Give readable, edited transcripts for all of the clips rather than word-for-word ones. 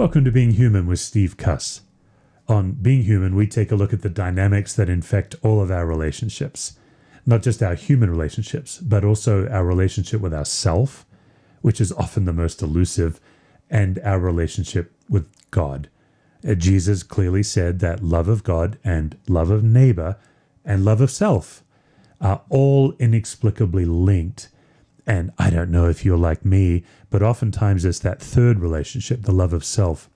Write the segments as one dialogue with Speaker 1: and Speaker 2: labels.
Speaker 1: Welcome to Being Human with Steve Cuss. On Being Human, we take a look at the dynamics that infect all of our relationships. Not just our human relationships, but also our relationship with ourself, which is often the most elusive, and our relationship with God. Jesus clearly said that love of God and love of neighbor and love of self are all inexplicably linked. And I don't know if you're like me, but oftentimes it's that third relationship, the love of self,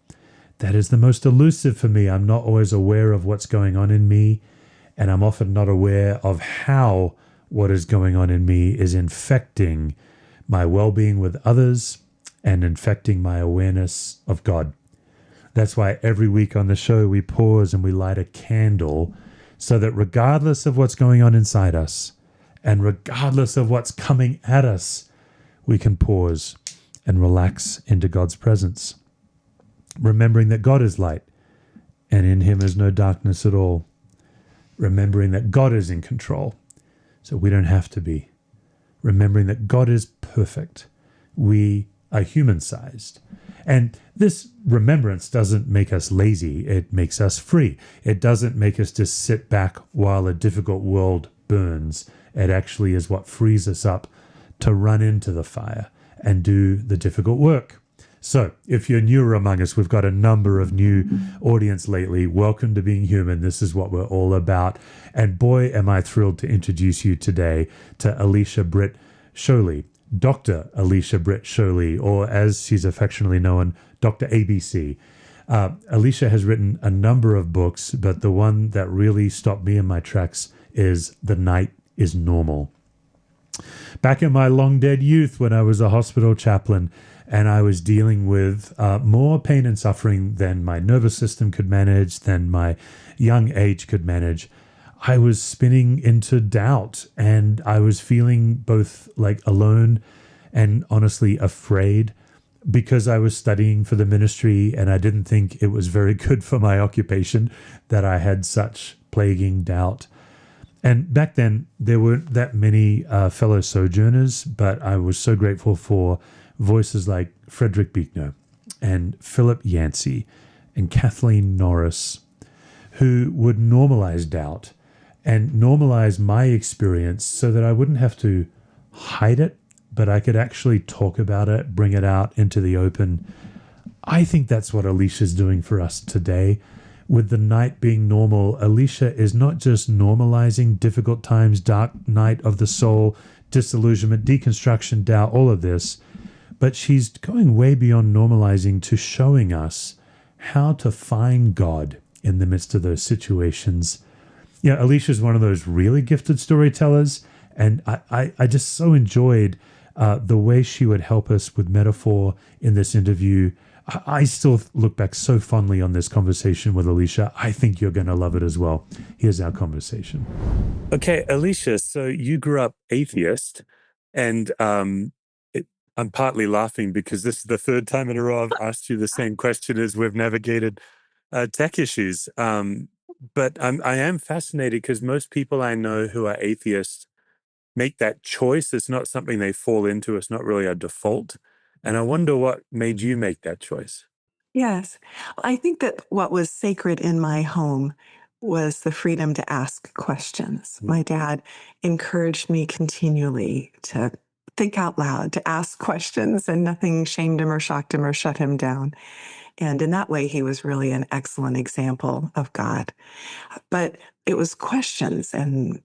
Speaker 1: that is the most elusive for me. I'm not always aware of what's going on in me, and I'm often not aware of how what is going on in me is infecting my well-being with others and infecting my awareness of God. That's why every week on the show we pause and we light a candle so that regardless of what's going on inside us, and regardless of what's coming at us, we can pause and relax into God's presence, remembering that God is light and in him is no darkness at all. Remembering that God is in control, so we don't have to be. Remembering that God is perfect. We are human-sized. And this remembrance doesn't make us lazy. It makes us free. It doesn't make us just sit back while a difficult world burns. It actually is what frees us up to run into the fire and do the difficult work. So if you're newer among us, we've got a number of new audience lately. Welcome to Being Human. This is what we're all about. And boy, am I thrilled to introduce you today to Alicia Britt Chole, Dr. Alicia Britt Chole, or as she's affectionately known, Dr. ABC. Alicia has written a number of books, but the one that really stopped me in my tracks is The Night is Normal. Back in my long dead youth, when I was a hospital chaplain and I was dealing with more pain and suffering than my nervous system could manage, than my young age could manage, I was spinning into doubt, and I was feeling both like alone and honestly afraid because I was studying for the ministry and I didn't think it was very good for my occupation that I had such plaguing doubt. And back then, there weren't that many fellow sojourners, but I was so grateful for voices like Frederick Buechner and Philip Yancey and Kathleen Norris, who would normalize doubt and normalize my experience so that I wouldn't have to hide it, but I could actually talk about it, bring it out into the open. I think that's what Alicia's doing for us today. With the night being normal, Alicia is not just normalizing difficult times, dark night of the soul, disillusionment, deconstruction, doubt, all of this, but she's going way beyond normalizing to showing us how to find God in the midst of those situations. You know, Alicia's one of those really gifted storytellers, and I just so enjoyed the way she would help us with metaphor in this interview. I still look back so fondly on this conversation with Alicia. I think you're going to love it as well. Here's our conversation. Okay, Alicia, so you grew up atheist, and I'm partly laughing because this is the third time in a row I've asked you the same question as we've navigated tech issues. But I am fascinated because most people I know who are atheists make that choice. It's not something they fall into. It's not really a default. And I wonder what made you make that choice.
Speaker 2: Yes. I think that what was sacred in my home was the freedom to ask questions. My dad encouraged me continually to think out loud, to ask questions, and nothing shamed him or shocked him or shut him down. And in that way, he was really an excellent example of God. But it was questions, and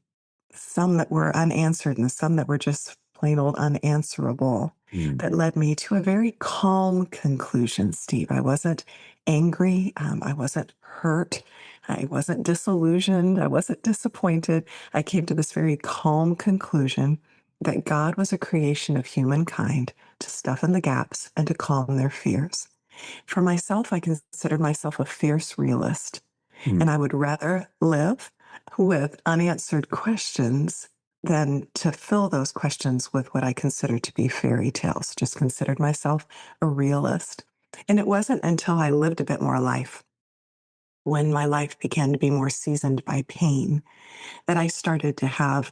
Speaker 2: some that were unanswered and some that were just plain old unanswerable, that led me to a very calm conclusion, Steve. I wasn't angry. I wasn't hurt. I wasn't disillusioned. I wasn't disappointed. I came to this very calm conclusion that God was a creation of humankind to stuff in the gaps and to calm their fears. For myself, I considered myself a fierce realist, and I would rather live with unanswered questions than to fill those questions with what I consider to be fairy tales. Just considered myself a realist. And it wasn't until I lived a bit more life, when my life began to be more seasoned by pain, that I started to have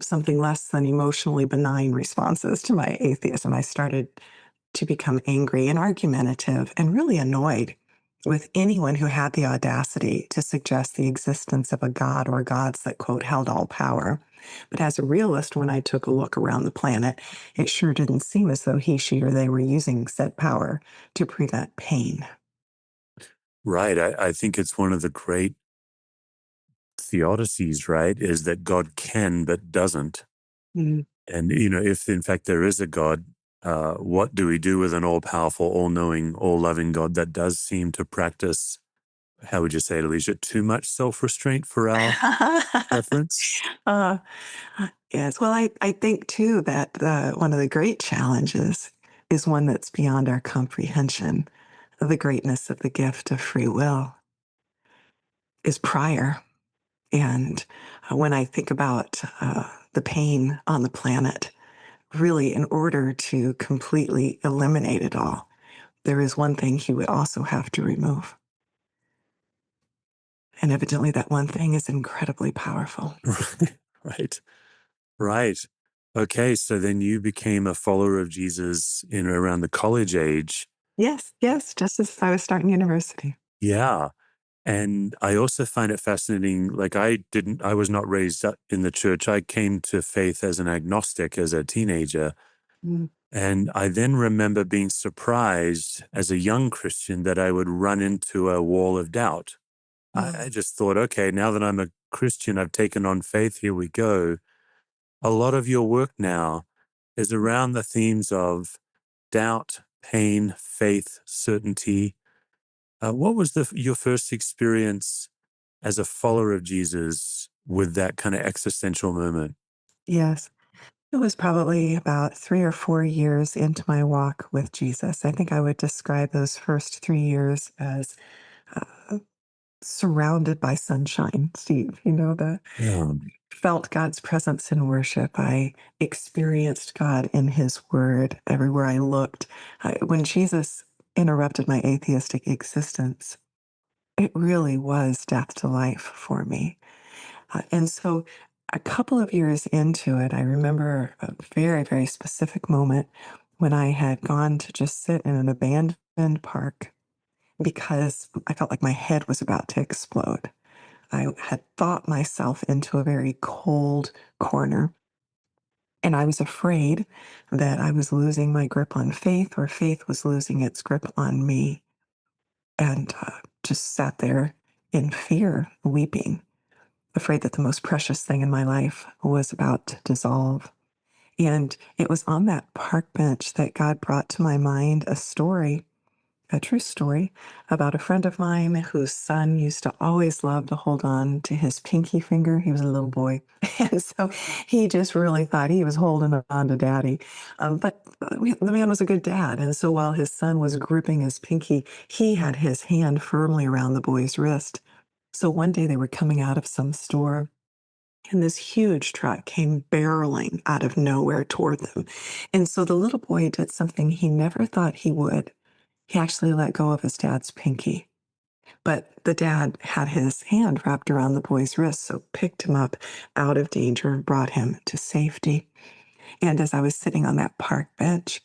Speaker 2: something less than emotionally benign responses to my atheism. I started to become angry and argumentative and really annoyed with anyone who had the audacity to suggest the existence of a god or gods that, quote, held all power. But as a realist, when I took a look around the planet, it sure didn't seem as though he, she, or they were using said power to prevent pain.
Speaker 1: Right. I think it's one of the great theodicies, right, is that God can but doesn't.
Speaker 2: Mm.
Speaker 1: And, if in fact there is a God, what do we do with an all-powerful, all-knowing, all-loving God that does seem to practice, how would you say it, Alicia, too much self-restraint for our preference?
Speaker 2: uh, yes. Well, I think too that one of the great challenges is one that's beyond our comprehension. The greatness of the gift of free will is prior. And when I think about the pain on the planet, really, in order to completely eliminate it all, there is one thing he would also have to remove. And evidently, that one thing is incredibly powerful.
Speaker 1: Right. Right. Okay, so then you became a follower of Jesus in around the college age.
Speaker 2: Yes, yes, just as I was starting university.
Speaker 1: Yeah. And I also find it fascinating. Like I was not raised up in the church. I came to faith as an agnostic as a teenager.
Speaker 2: Mm.
Speaker 1: And I then remember being surprised as a young Christian that I would run into a wall of doubt. I just thought, okay, now that I'm a Christian, I've taken on faith, here we go. A lot of your work now is around the themes of doubt, pain, faith, certainty. What was your first experience as a follower of Jesus with that kind of existential moment?
Speaker 2: Yes. It was probably about 3 or 4 years into my walk with Jesus. I think I would describe those first 3 years as uh, surrounded by sunshine, Steve. The
Speaker 1: Yeah.
Speaker 2: felt God's presence in worship. I experienced God in his word everywhere I looked. When Jesus interrupted my atheistic existence, it really was death to life for me. And so, a couple of years into it, I remember a very, very specific moment when I had gone to just sit in an abandoned park because I felt like my head was about to explode. I had thought myself into a very cold corner, and I was afraid that I was losing my grip on faith or faith was losing its grip on me, and just sat there in fear, weeping, afraid that the most precious thing in my life was about to dissolve. And it was on that park bench that God brought to my mind a story, a true story, about a friend of mine whose son used to always love to hold on to his pinky finger. He was a little boy. And so he just really thought he was holding on to daddy. But the man was a good dad. And so while his son was gripping his pinky, he had his hand firmly around the boy's wrist. So one day they were coming out of some store and this huge truck came barreling out of nowhere toward them. And so the little boy did something he never thought he would. He actually let go of his dad's pinky. But the dad had his hand wrapped around the boy's wrist, so picked him up out of danger and brought him to safety. And as I was sitting on that park bench,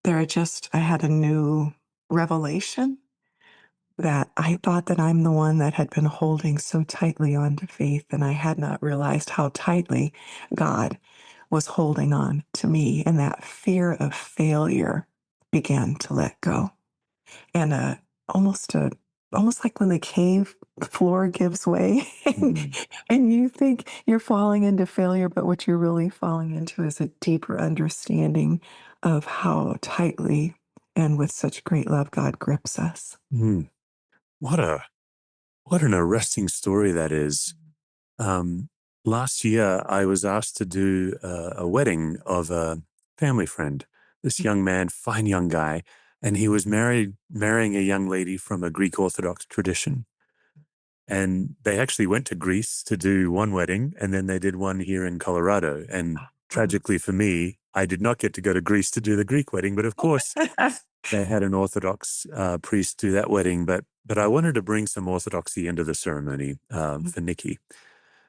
Speaker 2: I had a new revelation that I thought that I'm the one that had been holding so tightly onto faith, and I had not realized how tightly God was holding on to me, and that fear of failure began to let go. And almost a almost like when the cave floor gives way
Speaker 1: Mhm.
Speaker 2: and you think you're falling into failure, but what you're really falling into is a deeper understanding of how tightly and with such great love God grips us.
Speaker 1: Mm. What what an arresting story that is. Um, Last year, I was asked to do a wedding of a family friend. This young man, fine young guy, and he was marrying a young lady from a Greek Orthodox tradition. And they actually went to Greece to do one wedding, and then they did one here in Colorado. And tragically for me, I did not get to go to Greece to do the Greek wedding, but of course, they had an Orthodox priest do that wedding. But I wanted to bring some Orthodoxy into the ceremony for Nikki.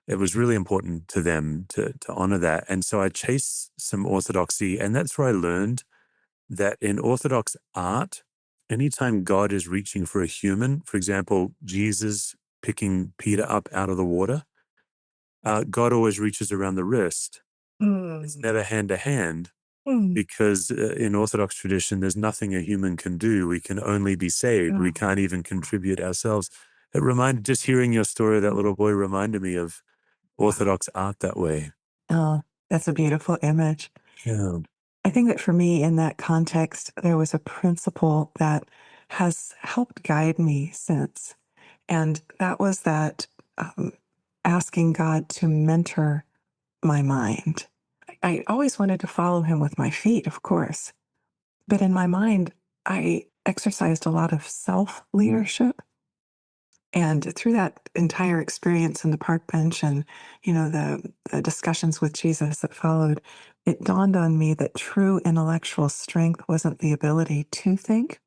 Speaker 1: It was really important to them to honor that. And so I chased some Orthodoxy, and that's where I learned that in Orthodox art, anytime God is reaching for a human, for example, Jesus picking Peter up out of the water, God always reaches around the wrist. It's never hand to hand, because in Orthodox tradition, there's nothing a human can do. We can only be saved. We can't even contribute ourselves. It reminded, just hearing your story of that little boy reminded me of Orthodox art that way.
Speaker 2: Oh, that's a beautiful image.
Speaker 1: Yeah.
Speaker 2: I think that for me in that context, there was a principle that has helped guide me since. And that was that asking God to mentor my mind. I always wanted to follow him with my feet, of course. But in my mind, I exercised a lot of self leadership. And through that entire experience in the park bench and, the discussions with Jesus that followed, it dawned on me that true intellectual strength wasn't the ability to think.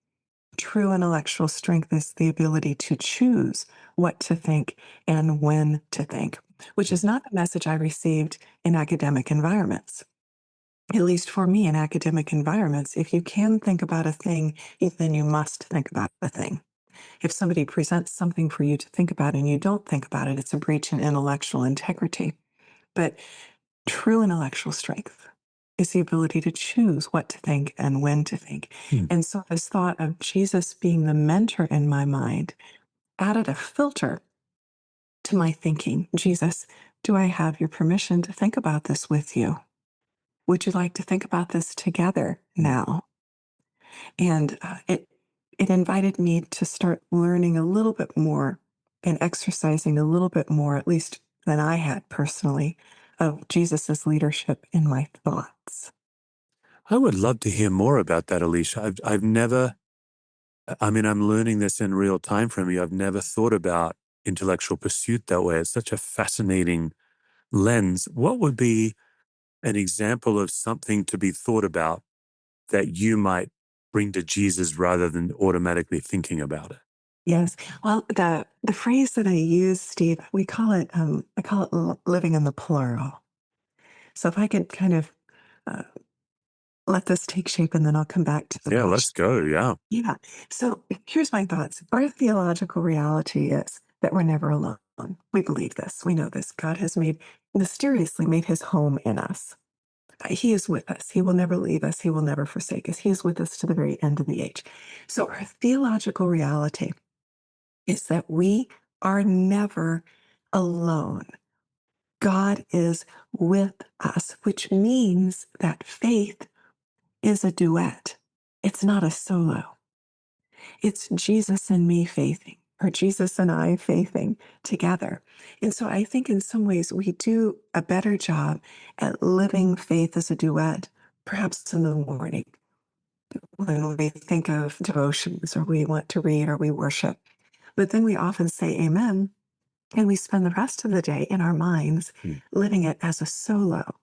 Speaker 2: True intellectual strength is the ability to choose what to think and when to think, which is not the message I received in academic environments. At least for me, in academic environments, if you can think about a thing, then you must think about the thing. If somebody presents something for you to think about and you don't think about it, it's a breach in intellectual integrity. But true intellectual strength is the ability to choose what to think and when to think. And so this thought of Jesus being the mentor in my mind added a filter to my thinking. Jesus, do I have your permission to think about this with you? Would you like to think about this together now? And it invited me to start learning a little bit more and exercising a little bit more, at least than I had personally, of Jesus's leadership in my thoughts.
Speaker 1: I would love to hear more about that, Alicia. I've never, I mean, I'm learning this in real time from you. I've never thought about intellectual pursuit that way. It's such a fascinating lens. What would be an example of something to be thought about that you might bring to Jesus rather than automatically thinking about it?
Speaker 2: Yes. Well, the phrase that I use, Steve, we call it I call it living in the plural. So if I could kind of uh, let this take shape, and then I'll come back to the
Speaker 1: Yeah, let's
Speaker 2: question.
Speaker 1: go. Yeah.
Speaker 2: Yeah. So here's my thoughts. Our theological reality is that we're never alone. We believe this. We know this. God has mysteriously made his home in us. He is with us. He will never leave us. He will never forsake us. He is with us to the very end of the age. So our theological reality is that we are never alone. God is with us, which means that faith is a duet. It's not a solo. It's Jesus and me faithing, or Jesus and I faithing together. And so I think in some ways we do a better job at living faith as a duet, perhaps in the morning when we think of devotions or we want to read or we worship. But then we often say amen, and we spend the rest of the day in our minds living it as a solo.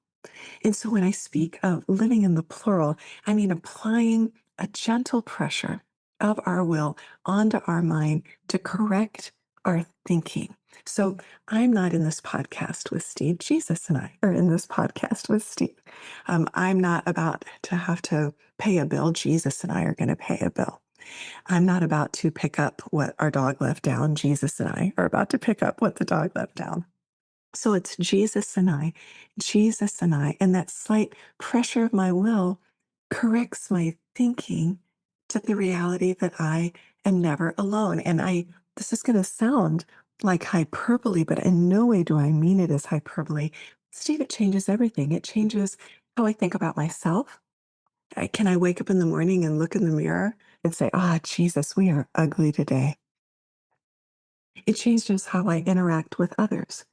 Speaker 2: And so when I speak of living in the plural, I mean applying a gentle pressure of our will onto our mind to correct our thinking. So I'm not in this podcast with Steve. Jesus and I are in this podcast with Steve. I'm not about to have to pay a bill. Jesus and I are going to pay a bill. I'm not about to pick up what our dog left down. Jesus and I are about to pick up what the dog left down. So it's Jesus and I, Jesus and I, and that slight pressure of my will corrects my thinking to the reality that I am never alone. And this is going to sound like hyperbole, but in no way do I mean it as hyperbole. Steve, it changes everything. It changes how I think about myself. Can I wake up in the morning and look in the mirror and say, Jesus, we are ugly today? It changes how I interact with others.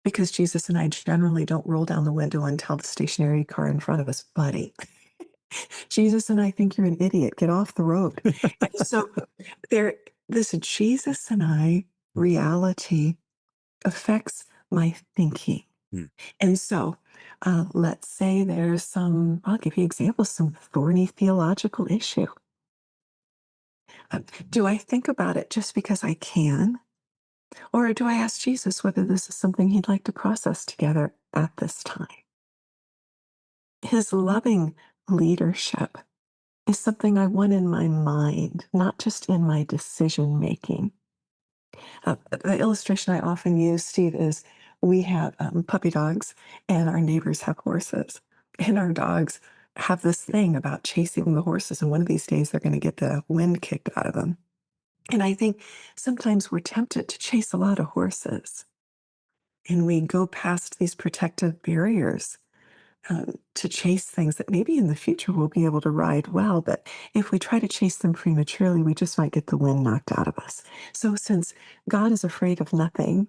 Speaker 2: Because Jesus and I generally don't roll down the window and tell the stationary car in front of us, buddy, Jesus and I think you're an idiot. Get off the road. And so this Jesus and I reality affects my thinking. And so let's say there's I'll give you examples, some thorny theological issue. Do I think about it just because I can? Or do I ask Jesus whether this is something he'd like to process together at this time? His loving leadership is something I want in my mind, not just in my decision making. The illustration I often use, Steve, is we have puppy dogs, and our neighbors have horses. And our dogs have this thing about chasing the horses. And one of these days, they're going to get the wind kicked out of them. And I think sometimes we're tempted to chase a lot of horses, and we go past these protective barriers to chase things that maybe in the future we'll be able to ride well. But if we try to chase them prematurely, we just might get the wind knocked out of us. So, since God is afraid of nothing,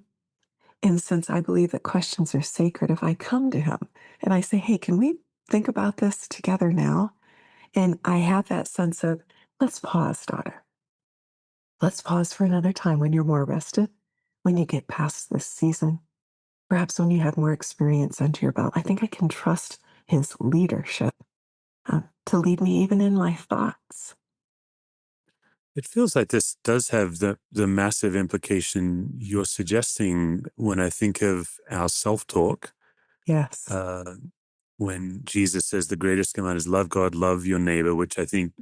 Speaker 2: and since I believe that questions are sacred, if I come to Him and I say, hey, can we think about this together now? And I have that sense of, let's pause, daughter. Let's pause for another time when you're more rested, when you get past this season. Perhaps when you have more experience under your belt, I think I can trust his leadership to lead me even in my thoughts.
Speaker 3: It feels like this does have the massive implication you're suggesting when I think of our self-talk.
Speaker 2: Yes.
Speaker 3: Uh, when Jesus says the greatest command is love God, love your neighbor, which I think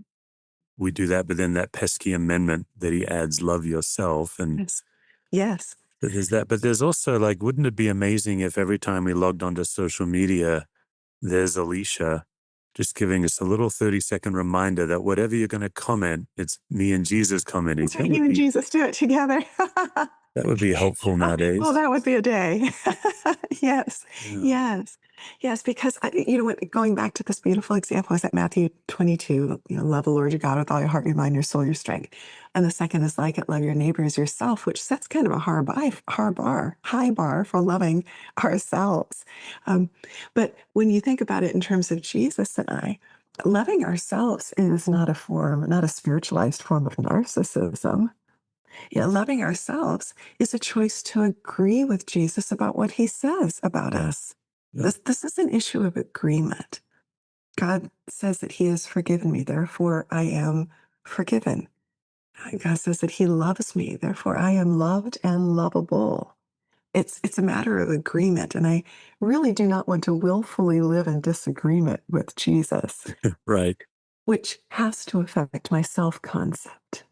Speaker 3: we do that, but then that pesky amendment that he adds, love yourself. And
Speaker 2: Yes. Yes.
Speaker 3: there's that. But there's also like, wouldn't it be amazing if every time we logged onto social media, there's Alicia just giving us a little 30-second reminder that whatever you're going to comment, it's me and Jesus commenting.
Speaker 2: That's right. You and Jesus do it together.
Speaker 3: That would be helpful
Speaker 2: Oh,
Speaker 3: nowadays.
Speaker 2: that would be a day. Yes,
Speaker 3: Yeah.
Speaker 2: yes, yes. Because going back to this beautiful example is that Matthew 22. Love the Lord your God with all your heart, your mind, your soul, your strength. And the second is like it, love your neighbor as yourself, which sets kind of a high bar for loving ourselves. Um, but when you think about it in terms of Jesus and I, loving ourselves is not a spiritualized form of narcissism. Yeah, loving ourselves is a choice to agree with Jesus about what he says about
Speaker 3: Yeah.
Speaker 2: us.
Speaker 3: Yeah.
Speaker 2: This is an issue of agreement. God says that he has forgiven me, therefore I am forgiven. God says that he loves me, therefore I am loved and lovable. It's a matter of agreement, and I really do not want to willfully live in disagreement with Jesus,
Speaker 3: Right.
Speaker 2: which has to affect my self-concept.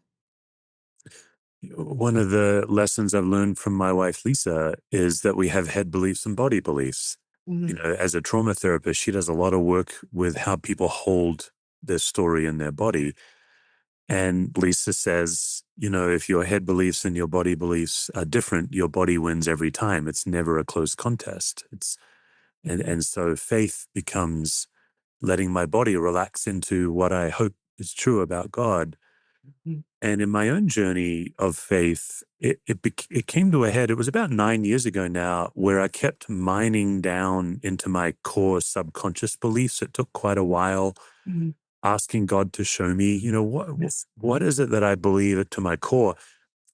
Speaker 3: One of the lessons I've learned from my wife, Lisa, is that we have head beliefs and body beliefs.
Speaker 2: Mhm.
Speaker 3: As a trauma therapist, she does a lot of work with how people hold their story in their body. And Lisa says, if your head beliefs and your body beliefs are different, your body wins every time. It's never a close contest. And so faith becomes letting my body relax into what I hope is true about God.
Speaker 2: Mhm.
Speaker 3: And in my own journey of faith, it came to a head. It was about 9 years ago now, where I kept mining down into my core subconscious beliefs. It took quite a while,
Speaker 2: Mhm.
Speaker 3: asking God to show me, what is it that I believe to my core.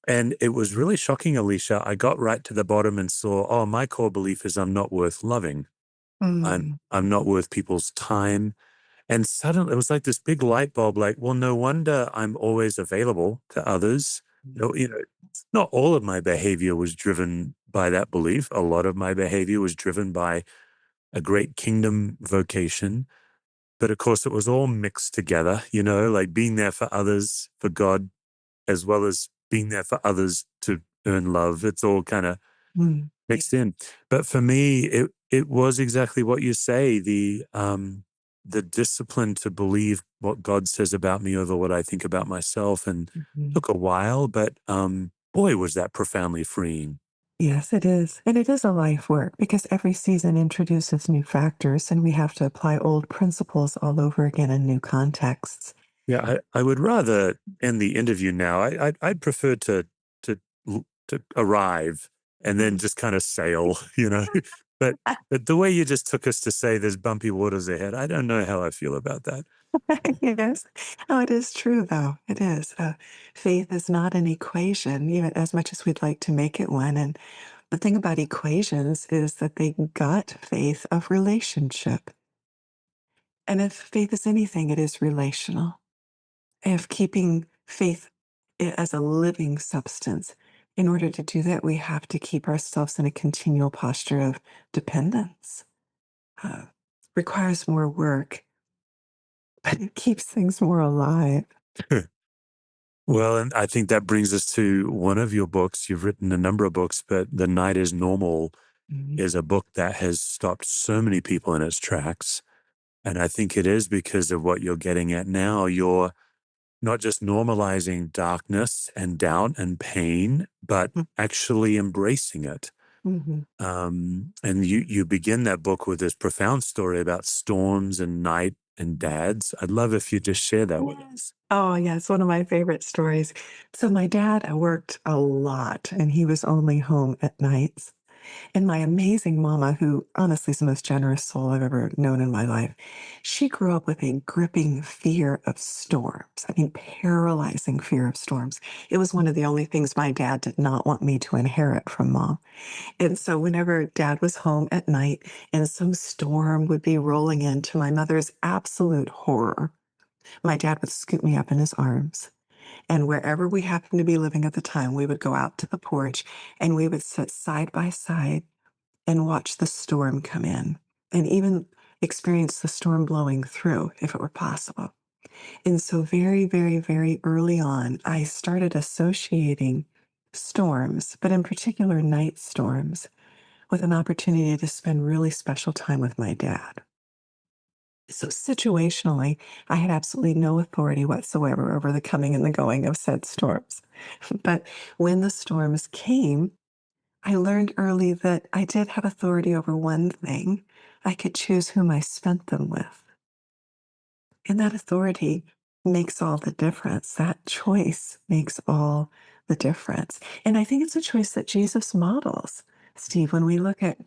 Speaker 3: And it was really shocking, Alicia. I got right to the bottom and saw, oh, my core belief is I'm not worth loving. I'm
Speaker 2: Mm.
Speaker 3: I'm not worth people's time. And suddenly it was like this big light bulb, like, well, no wonder I'm always available to others. Not all of my behavior was driven by that belief. A lot of my behavior was driven by a great kingdom vocation. But of course, it was all mixed together, like being there for others, for God, as well as being there for others to earn love. It's all kind of
Speaker 2: Mm.
Speaker 3: mixed in. But for me, it was exactly what you say, the discipline to believe what God says about me over what I think about myself. And
Speaker 2: Mhm.
Speaker 3: took a while, but boy, was that profoundly freeing.
Speaker 2: Yes, it is. And it is a life work because every season introduces new factors and we have to apply old principles all over again in new contexts.
Speaker 3: Yeah, I would rather end the interview now. I'd prefer to to arrive and then just kind of sail, But the way you just took us to say there's bumpy waters ahead, I don't know how I feel about that.
Speaker 2: Yes. Oh, it is true, though. It is. Faith is not an equation, even as much as we'd like to make it one. And the thing about equations is that they gut faith of relationship. And if faith is anything, it is relational. If keeping faith as a living substance, in order to do that, we have to keep ourselves in a continual posture of dependence. Uh, requires more work. but it keeps things more alive.
Speaker 3: Well, and I think that brings us to one of your books. You've written a number of books, but The Night is Normal
Speaker 2: Mhm.
Speaker 3: is a book that has stopped so many people in its tracks. And I think it is because of what you're getting at now. You're not just normalizing darkness and doubt and pain, but actually embracing it.
Speaker 2: Mhm.
Speaker 3: And you begin that book with this profound story about storms and night and dads. I'd love if you just share that with us.
Speaker 2: Oh, yeah, it's one of my favorite stories. So my dad worked a lot, and he was only home at nights. And my amazing mama, who honestly is the most generous soul I've ever known in my life, she grew up with a gripping fear of storms. I mean, paralyzing fear of storms. It was one of the only things my dad did not want me to inherit from mom. And so whenever dad was home at night and some storm would be rolling in, to my mother's absolute horror, my dad would scoop me up in his arms. And wherever we happened to be living at the time, we would go out to the porch and we would sit side by side and watch the storm come in and even experience the storm blowing through if it were possible. And so, very, very, very early on, I started associating storms, but in particular, night storms, with an opportunity to spend really special time with my dad. So, situationally, I had absolutely no authority whatsoever over the coming and the going of said storms. But when the storms came, I learned early that I did have authority over one thing. I could choose whom I spent them with. And that authority makes all the difference. That choice makes all the difference. And I think it's a choice that Jesus models, Steve, when we look at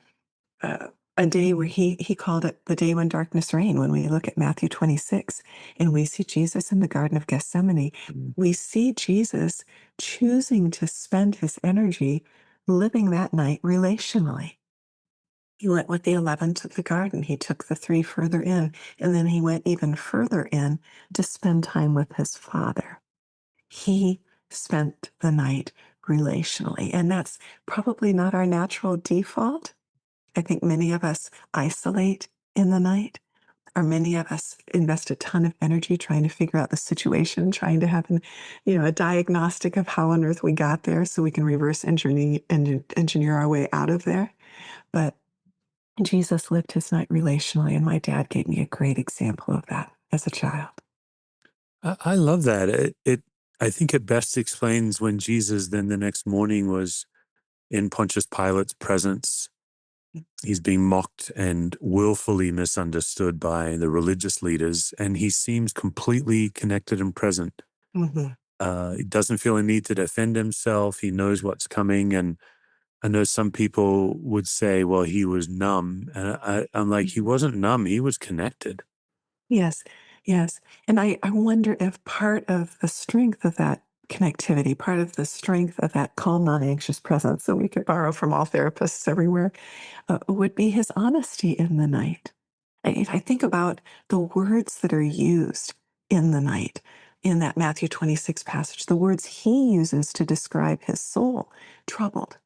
Speaker 2: uh, a day where he called it the day when darkness reigned. When we look at Matthew 26 and we see Jesus in the Garden of Gethsemane, we see Jesus choosing to spend his energy living that night relationally. He went with the 11 to the garden. He took the three further in, and then he went even further in to spend time with his father. He spent the night relationally, and that's probably not our natural default. I think many of us isolate in the night, or many of us invest a ton of energy trying to figure out the situation, trying to have a diagnostic of how on earth we got there so we can reverse engineer our way out of there. But Jesus lived his night relationally, and my dad gave me a great example of that as a child.
Speaker 3: I love that. I think it best explains when Jesus then the next morning was in Pontius Pilate's presence. He's being mocked and willfully misunderstood by the religious leaders, and he seems completely connected and present.
Speaker 2: Mhm.
Speaker 3: He doesn't feel a need to defend himself. He knows what's coming. And I know some people would say, well, he was numb. And I'm like, he wasn't numb. He was connected.
Speaker 2: Yes, yes. And I wonder if part of the strength of that connectivity, part of the strength of that calm, non anxious presence that we could borrow from all therapists everywhere, would be his honesty in the night. I think about the words that are used in the night in that Matthew 26 passage, the words he uses to describe his soul: troubled,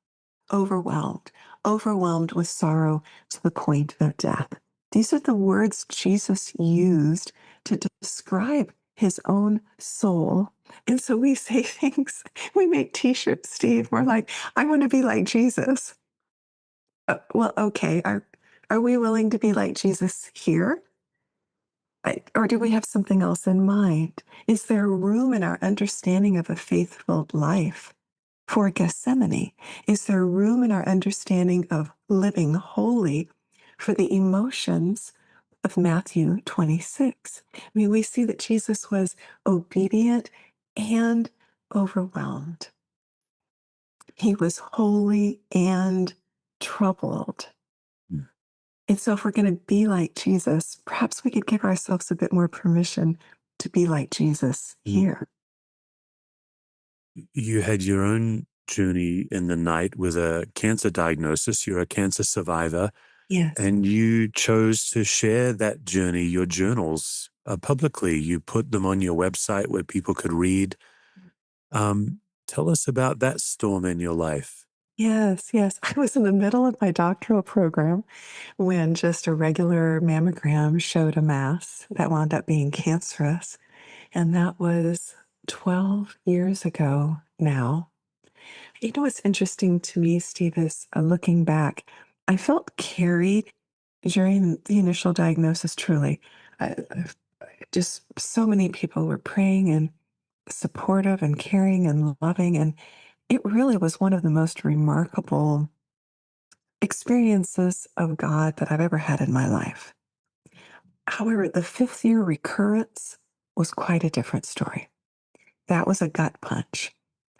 Speaker 2: overwhelmed, overwhelmed with sorrow to the point of death. These are the words Jesus used to describe his own soul. And so we say things, we make t shirts, Steve. We're like, I want to be like Jesus. Well, okay. Are we willing to be like Jesus here? Or do we have something else in mind? Is there room in our understanding of a faithful life for Gethsemane? Is there room in our understanding of living holy for the emotions of Matthew 26? I mean, we see that Jesus was obedient and overwhelmed. He was holy and troubled.
Speaker 3: Mm.
Speaker 2: And so, if we're going to be like Jesus, perhaps we could give ourselves a bit more permission to be like Jesus here.
Speaker 3: You had your own journey in the night with a cancer diagnosis. You're a cancer survivor,
Speaker 2: Yes.
Speaker 3: and you chose to share that journey, your journals, publicly. You put them on your website where people could read. Um, Tell us about that storm in your life.
Speaker 2: Yes, yes. I was in the middle of my doctoral program when just a regular mammogram showed a mass that wound up being cancerous. And that was 12 years ago now. You know what's interesting to me, Steve, is looking back, I felt carried during the initial diagnosis, truly. Just so many people were praying and supportive and caring and loving. And it really was one of the most remarkable experiences of God that I've ever had in my life. However, the fifth year recurrence was quite a different story. That was a gut punch.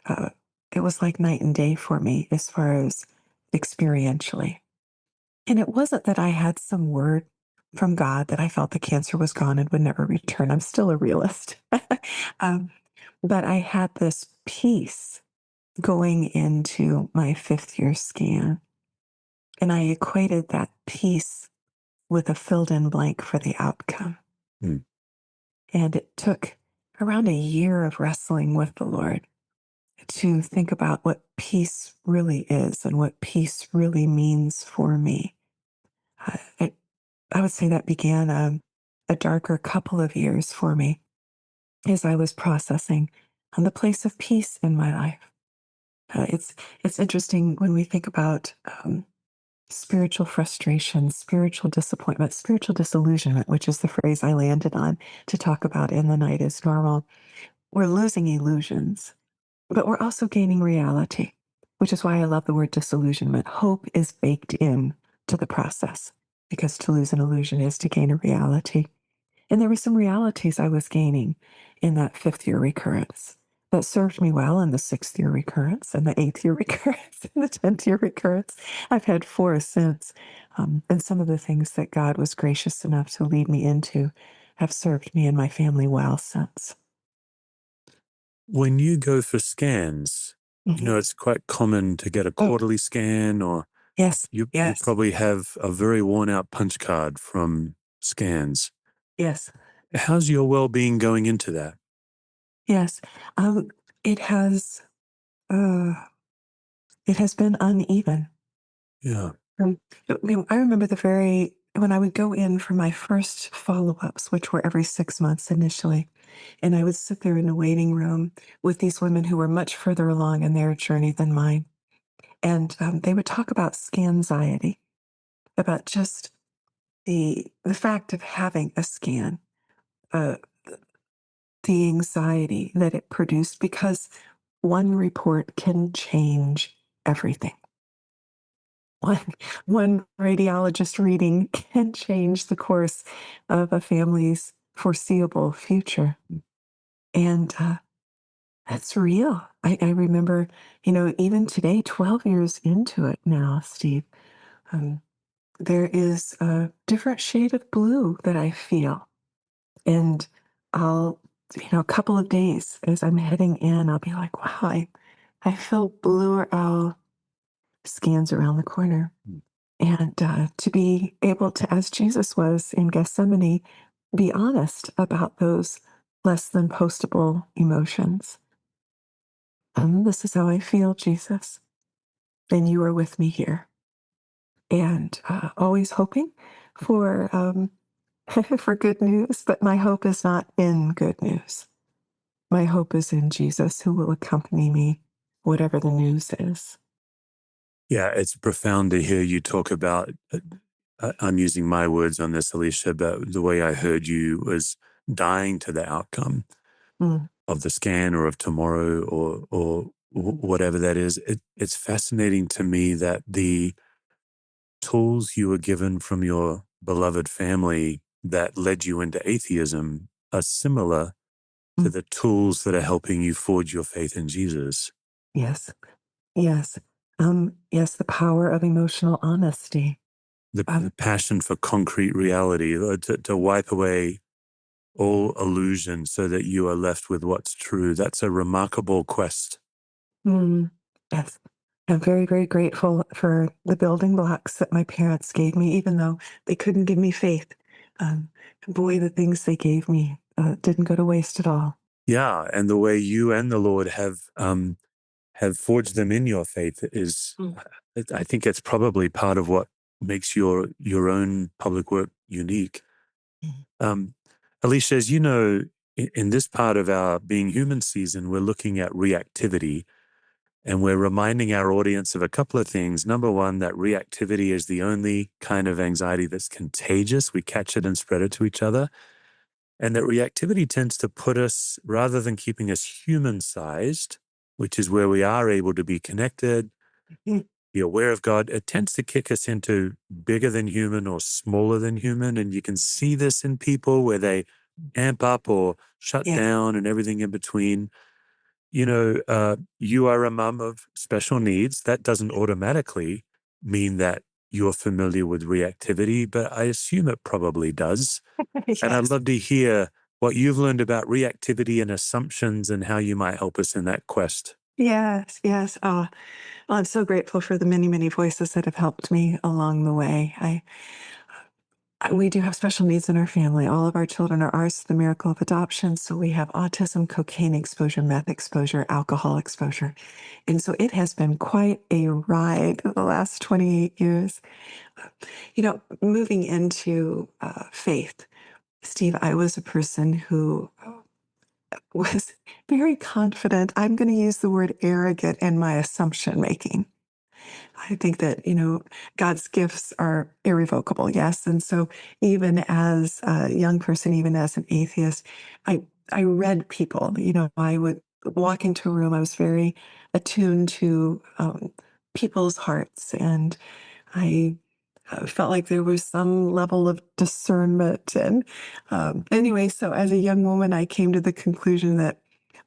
Speaker 2: Uh, it was like night and day for me as far as experientially. And it wasn't that I had some word from God that I felt the cancer was gone and would never return. I'm still a realist. um, but I had this peace going into my fifth year scan. And I equated that peace with a filled in blank for the outcome.
Speaker 3: Mm.
Speaker 2: And it took around a year of wrestling with the Lord to think about what peace really is and what peace really means for me. I, I would say that began a darker couple of years for me as I was processing on the place of peace in my life. It's interesting when we think about spiritual frustration, spiritual disappointment, spiritual disillusionment, which is the phrase I landed on to talk about in The Night is Normal. We're losing illusions, but we're also gaining reality, which is why I love the word disillusionment. Hope is baked in to the process because to lose an illusion is to gain a reality. And there were some realities I was gaining in that fifth year recurrence that served me well in the sixth year recurrence and the eighth year recurrence and the 10th year recurrence. I've had four since. And some of the things that God was gracious enough to lead me into have served me and my family well since.
Speaker 3: When you go for scans,
Speaker 2: Mhm.
Speaker 3: it's quite common to get a
Speaker 2: Oh,
Speaker 3: quarterly scan, or
Speaker 2: yes,
Speaker 3: you
Speaker 2: yes,
Speaker 3: probably have a very worn out punch card from scans.
Speaker 2: yes,
Speaker 3: How's your well-being going into that?
Speaker 2: yes. Um, it has, uh, it has been uneven.
Speaker 3: Yeah.
Speaker 2: Um, I remember when I would go in for my first follow-ups, which were every 6 months initially, and I would sit there in the waiting room with these women who were much further along in their journey than mine. And they would talk about scanxiety, about just the fact of having a scan, uh, the anxiety that it produced, because one report can change everything. One, one radiologist reading can change the course of a family's foreseeable future. And that's real. I remember, even today, 12 years into it now, Steve, um, there is a different shade of blue that I feel. And I'll, a couple of days as I'm heading in, I'll be like, wow, I feel bluer. I'll scans around the corner. And to be able to, as Jesus was in Gethsemane, be honest about those less than postable emotions. This is how I feel, Jesus. And you are with me here. And always hoping for for good news, but my hope is not in good news. My hope is in Jesus, who will accompany me, whatever the news is.
Speaker 3: Yeah, it's profound to hear you talk about, I'm using my words on this, Alicia, but the way I heard you was dying to the outcome
Speaker 2: Mm,
Speaker 3: of the scan or of tomorrow, or whatever that is. It's fascinating to me that the tools you were given from your beloved family that led you into atheism are similar to
Speaker 2: mm.
Speaker 3: the tools that are helping you forge your faith in Jesus.
Speaker 2: Yes, yes. Yes, the power of emotional honesty.
Speaker 3: The passion for concrete reality, to wipe away all illusion so that you are left with what's true. That's a remarkable quest.
Speaker 2: Mm, yes. I'm very, very grateful for the building blocks that my parents gave me, even though they couldn't give me faith. Um, Boy, the things they gave me didn't go to waste at all.
Speaker 3: Yeah, and the way you and the Lord have have forged them in your faith is, I think it's probably part of what makes your own public work unique. Alicia, as you know, in this part of our Being Human season, we're looking at reactivity, and we're reminding our audience of a couple of things. Number one, that reactivity is the only kind of anxiety that's contagious. We catch it and spread it to each other. And that reactivity tends to put us, rather than keeping us human-sized, which is where we are able to be connected, be aware of God, it tends to kick us into bigger than human or smaller than human. And you can see this in people where they amp up or shut down and everything in between. You know, you are a mom of special needs. That doesn't automatically mean that you're familiar with reactivity, but I assume it probably does.
Speaker 2: Yes.
Speaker 3: And I'd love to hear what you've learned about reactivity and assumptions and how you might help us in that quest.
Speaker 2: Yes, yes. Oh, well, I'm so grateful for the many, many voices that have helped me along the way. We do have special needs in our family. All of our children are ours, the miracle of adoption. So we have autism, cocaine exposure, meth exposure, alcohol exposure. And so it has been quite a ride the last 28 years. You know, moving into faith, Steve, I was a person who was very confident. I'm going to use the word arrogant in my assumption making. I think that, you know, God's gifts are irrevocable, yes. And so even as a young person, even as an atheist, I read people, you know, I would walk into a room, I was very attuned to people's hearts, and I felt like there was some level of discernment. And anyway, so as a young woman, I came to the conclusion that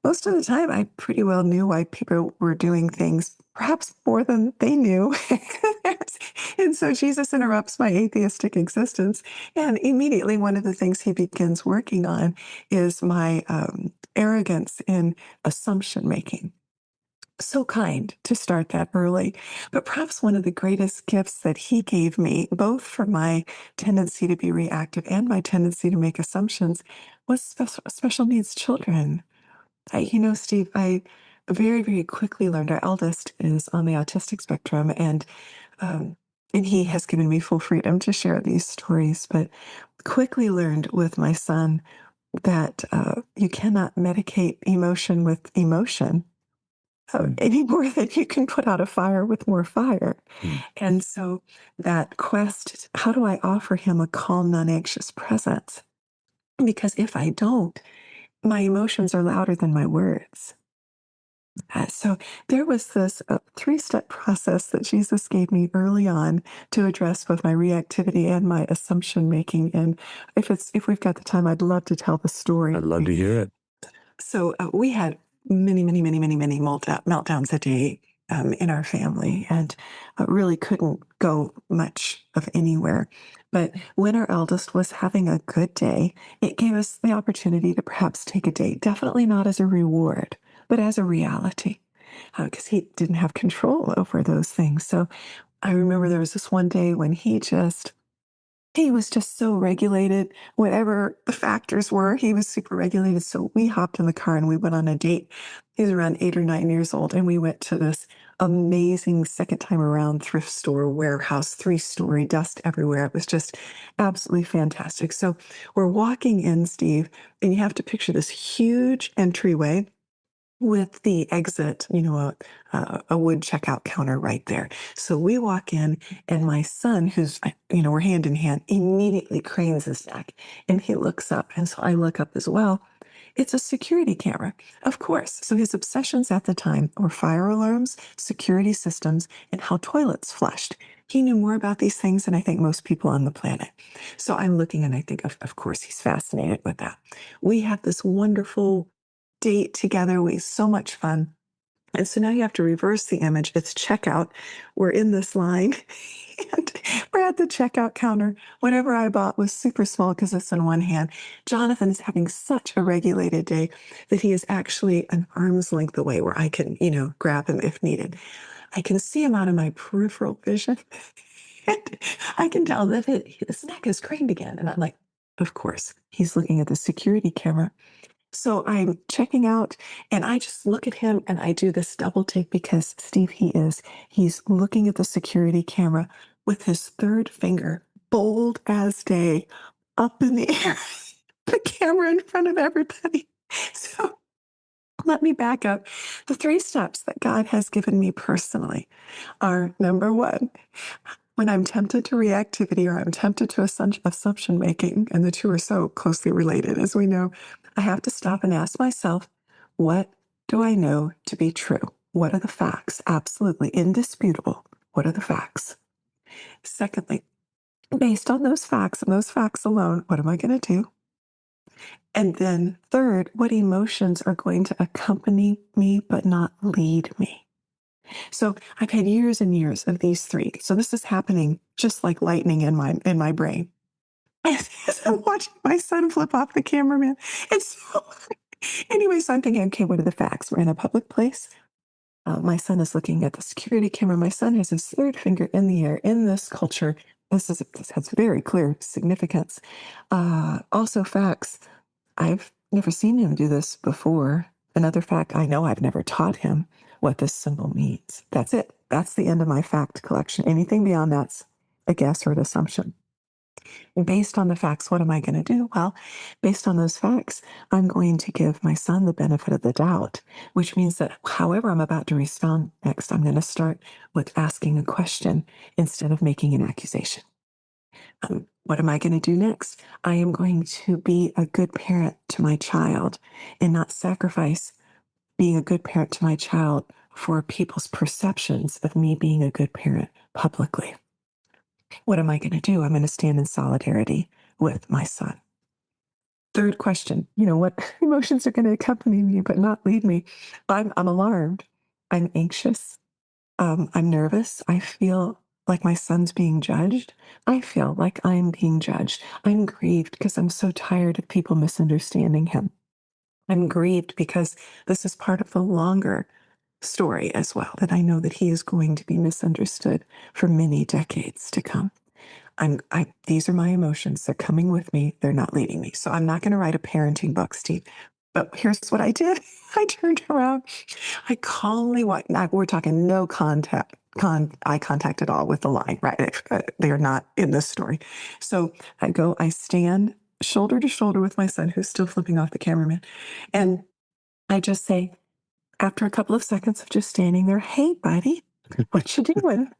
Speaker 2: most of the time I pretty well knew why people were doing things, perhaps more than they knew. And so Jesus interrupts my atheistic existence. And immediately, one of the things he begins working on is my arrogance in assumption making. So kind to start that early. But perhaps one of the greatest gifts that he gave me, both for my tendency to be reactive and my tendency to make assumptions, was special needs children. You know, Steve, I very, very quickly learned our eldest is on the autistic spectrum, um, and he has given me full freedom to share these stories, but quickly learned with my son that you cannot medicate emotion with emotion any more than you can put out a fire with more fire. And so that quest, how do I offer him a calm, non-anxious presence? Because if I don't, my emotions are louder than my words. So there was this three-step process that Jesus gave me early on to address both my reactivity and my assumption making. And if we've got the time, I'd love to tell the story.
Speaker 3: I'd love to hear it.
Speaker 2: So we had many, many, many, many, many meltdowns a day in our family, and really couldn't go much of anywhere. But when our eldest was having a good day, it gave us the opportunity to perhaps take a date, definitely not as a reward, but as a reality, because he didn't have control over those things. So I remember there was this one day when he was just so regulated. Whatever the factors were, he was super regulated. So we hopped in the car and we went on a date. He was around 8 or 9 years old. And we went to this amazing second time around thrift store warehouse, 3-story, dust everywhere. It was just absolutely fantastic. So we're walking in, Steve, and you have to picture this huge entryway with the exit, you know, a wood checkout counter right there. So we walk in, and my son, who's, you know, we're hand in hand, immediately cranes his neck and he looks up. And so I look up as well. It's a security camera, of course. So his obsessions at the time were fire alarms, security systems, and how toilets flushed. He knew more about these things than I think most people on the planet. So I'm looking and I think, of course, he's fascinated with that. We have this wonderful date together. We had so much fun. And so now you have to reverse the image. It's checkout. We're in this line and we're at the checkout counter. Whatever I bought was super small because it's in one hand. Jonathan is having such a regulated day that he is actually an arm's length away where I can, you know, grab him if needed. I can see him out of my peripheral vision. And I can tell that his neck is craned again. And I'm like, of course, he's looking at the security camera. So I'm checking out and I just look at him and I do this double take because Steve, he's looking at the security camera with his third finger, bold as day, up in the air, the camera in front of everybody. So let me back up. The 3 steps that God has given me personally are number 1, when I'm tempted to reactivity or I'm tempted to assumption making, and the two are so closely related, as we know, I have to stop and ask myself, what do I know to be true? What are the facts? Absolutely indisputable. What are the facts? Secondly, based on those facts and those facts alone, what am I going to do? And then third, what emotions are going to accompany me but not lead me? So I've had years and years of these 3. So this is happening just like lightning in my brain. As I'm watching my son flip off the cameraman. And so anyway, so I'm thinking, okay, what are the facts? We're in a public place. My son is looking at the security camera. My son has his third finger in the air. In this culture, this has very clear significance. Also facts. I've never seen him do this before. Another fact, I know I've never taught him what this symbol means. That's it. That's the end of my fact collection. Anything beyond that's a guess or an assumption. And based on the facts, what am I going to do? Well, based on those facts, I'm going to give my son the benefit of the doubt, which means that however I'm about to respond next, I'm going to start with asking a question instead of making an accusation. What am I going to do next? I am going to be a good parent to my child and not sacrifice being a good parent to my child for people's perceptions of me being a good parent publicly. What am I going to do? I'm going to stand in solidarity with my son. Third question, what emotions are going to accompany me but not lead me? I'm alarmed. I'm anxious. I'm nervous. I feel like my son's being judged. I feel like I'm being judged. I'm grieved because I'm so tired of people misunderstanding him. I'm grieved because this is part of the longer story as well, that I know that he is going to be misunderstood for many decades to come. These are my emotions. They're coming with me. They're not leading me. So I'm not going to write a parenting book, Steve. But here's what I did. I turned around. I calmly walked. Now we're talking no eye contact at all with the line, right? They are not in this story. So I stand shoulder to shoulder with my son, who's still flipping off the cameraman. And I just say, after a couple of seconds of just standing there, hey, buddy, what you doing?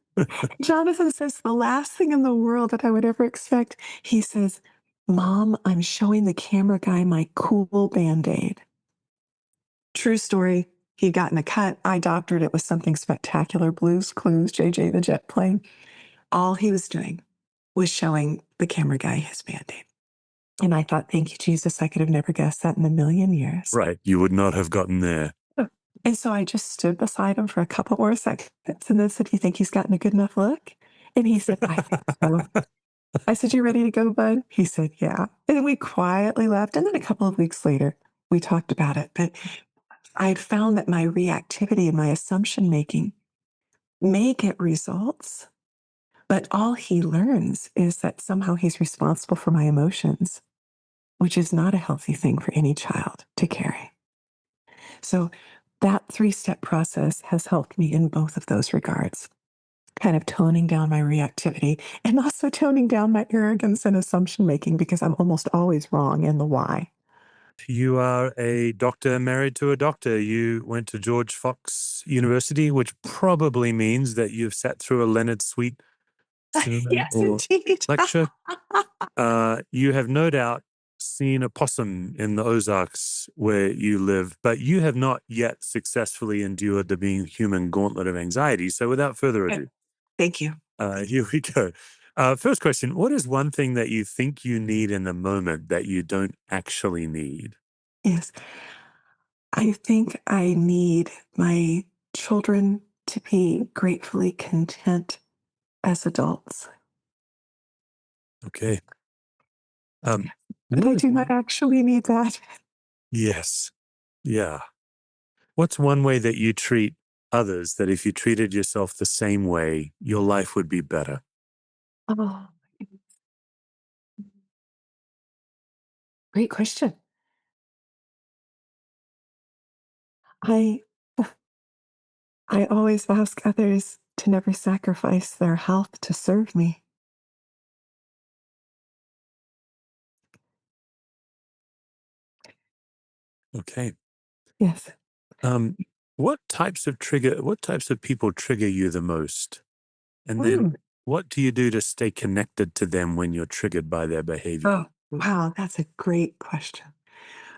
Speaker 2: Jonathan says the last thing in the world that I would ever expect. He says, Mom, I'm showing the camera guy my cool Band-Aid. True story. He'd gotten a cut. I doctored it with something spectacular. Blues Clues, JJ the jet plane. All he was doing was showing the camera guy his Band-Aid. And I thought, thank you, Jesus. I could have never guessed that in a million years.
Speaker 3: Right. You would not have gotten there.
Speaker 2: And so I just stood beside him for a couple more seconds and then said, do you think he's gotten a good enough look? And he said, I think so. I said, you ready to go, bud? He said, yeah. And then we quietly left. And then a couple of weeks later, we talked about it. But I'd found that my reactivity and my assumption making may get results, but all he learns is that somehow he's responsible for my emotions, which is not a healthy thing for any child to carry. So that 3-step process has helped me in both of those regards, kind of toning down my reactivity and also toning down my arrogance and assumption making because I'm almost always wrong in the why.
Speaker 3: You are a doctor married to a doctor. You went to George Fox University, which probably means that you've sat through a Leonard Sweet sermon
Speaker 2: Yes,
Speaker 3: or
Speaker 2: indeed.
Speaker 3: lecture. You have no doubt seen a possum in the Ozarks where you live, but you have not yet successfully endured the being human gauntlet of anxiety. So without further ado,
Speaker 2: Thank you.
Speaker 3: here we go. First question, what is one thing that you think you need in the moment that you don't actually need?
Speaker 2: Yes. I think I need my children to be gratefully content as adults.
Speaker 3: Okay.
Speaker 2: But I do not actually need that.
Speaker 3: Yes. Yeah. What's one way that you treat others that if you treated yourself the same way, your life would be better?
Speaker 2: Oh, great question. I I always ask others to never sacrifice their health to serve me.
Speaker 3: Okay.
Speaker 2: Yes.
Speaker 3: Um, what types of people trigger you the most? And then
Speaker 2: Mm.
Speaker 3: what do you do to stay connected to them when you're triggered by their behavior?
Speaker 2: Oh, wow, that's a great question.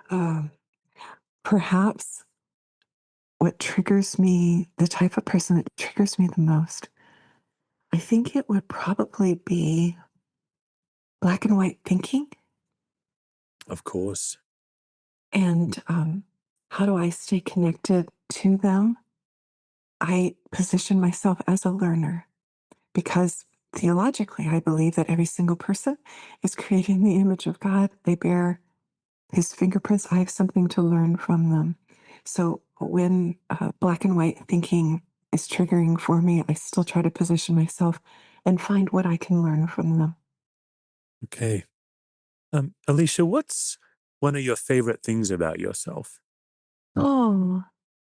Speaker 2: Um, Perhaps what triggers me, the type of person that triggers me the most, I think it would probably be black and white thinking.
Speaker 3: Of course.
Speaker 2: And how do I stay connected to them? I position myself as a learner because theologically, I believe that every single person is created in the image of God. They bear his fingerprints. I have something to learn from them. So when black and white thinking is triggering for me, I still try to position myself and find what I can learn from them.
Speaker 3: Okay. Alicia, what's one of your favorite things about yourself?
Speaker 2: Oh,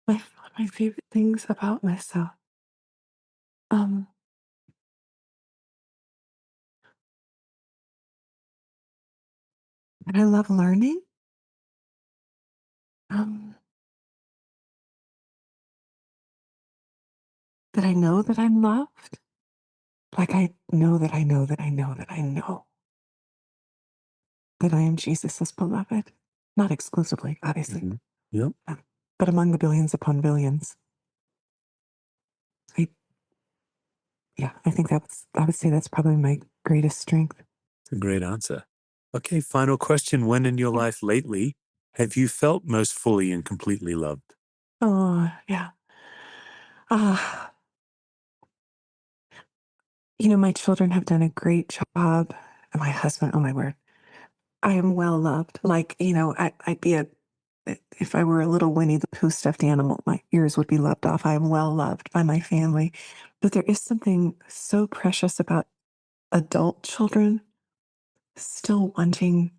Speaker 2: my favorite things about myself. Um, that I love learning. Um, that I know that I'm loved. Like I know that I know that I know that I know that I am Jesus's beloved. Not exclusively, obviously,
Speaker 3: Hmm. Yep.
Speaker 2: but among the billions upon billions. I Yeah, I think I would say that's probably my greatest strength.
Speaker 3: It's a great answer. Okay, final question. When in your
Speaker 2: Yeah.
Speaker 3: life lately have you felt most fully and completely loved?
Speaker 2: Oh, yeah. Ah, my children have done a great job. And my husband, oh my word, I am well loved. Like, I'd be if I were a little Winnie the Pooh stuffed animal, my ears would be lopped off. I am well loved by my family. But there is something so precious about adult children still wanting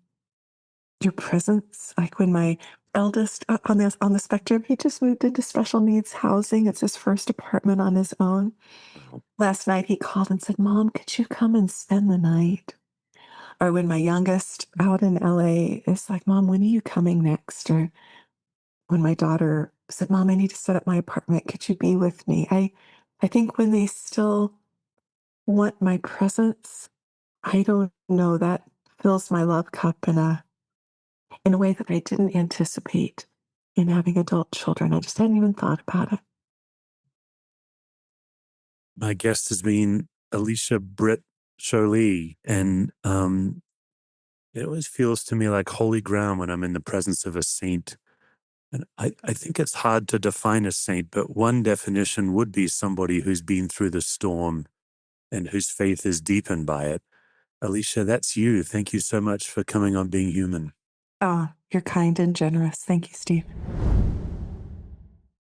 Speaker 2: your presence. Like when my eldest on the spectrum, he just moved into special needs housing. It's his first apartment on his own.
Speaker 3: Wow.
Speaker 2: Last night he called and said, "Mom, could you come and spend the night?" Or when my youngest out in LA is like, "Mom, when are you coming next?" Or when my daughter said, "Mom, I need to set up my apartment. Could you be with me?" I think when they still want my presence, I don't know, that fills my love cup in a way that I didn't anticipate in having adult children. I just hadn't even thought about it.
Speaker 3: My guest has been Alicia Britt Chole, and it always feels to me like holy ground when I'm in the presence of a saint. And I think it's hard to define a saint, but one definition would be somebody who's been through the storm and whose faith is deepened by it. Alicia, that's you. Thank you so much for coming on Being Human.
Speaker 2: Oh, you're kind and generous. Thank you, Steve.